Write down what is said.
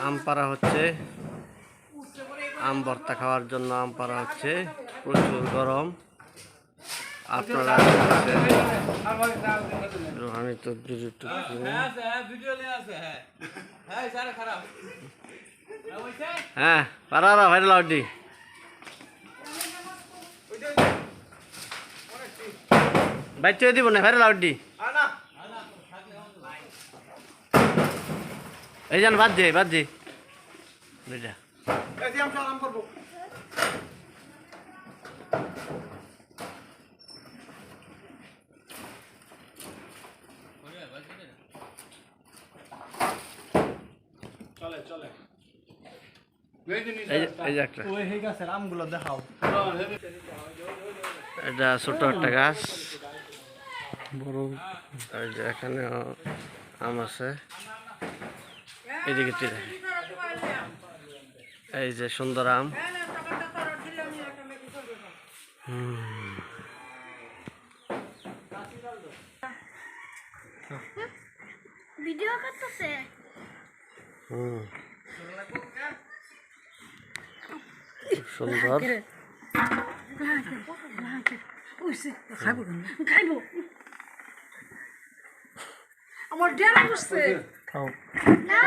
আম পাড়া হচ্ছে, আম ভর্তা খাওয়ার জন্য আম পাড়া হচ্ছে। প্রচুর গরম। আপনারা রোহানি তো হ্যাঁ পারা ভাই লাউডি বাইতে দিব না ভাই লাউডি এই যান বাদ দে বুঝা আমগুলো দেখাও। এটা ছোট একটা গাছ, বড় এখানে আম আছে। এদিকে এই যে সুন্দর আম। ভিডিও করতেছে। সুন্দর আমার ডেলা বসছে। খাও না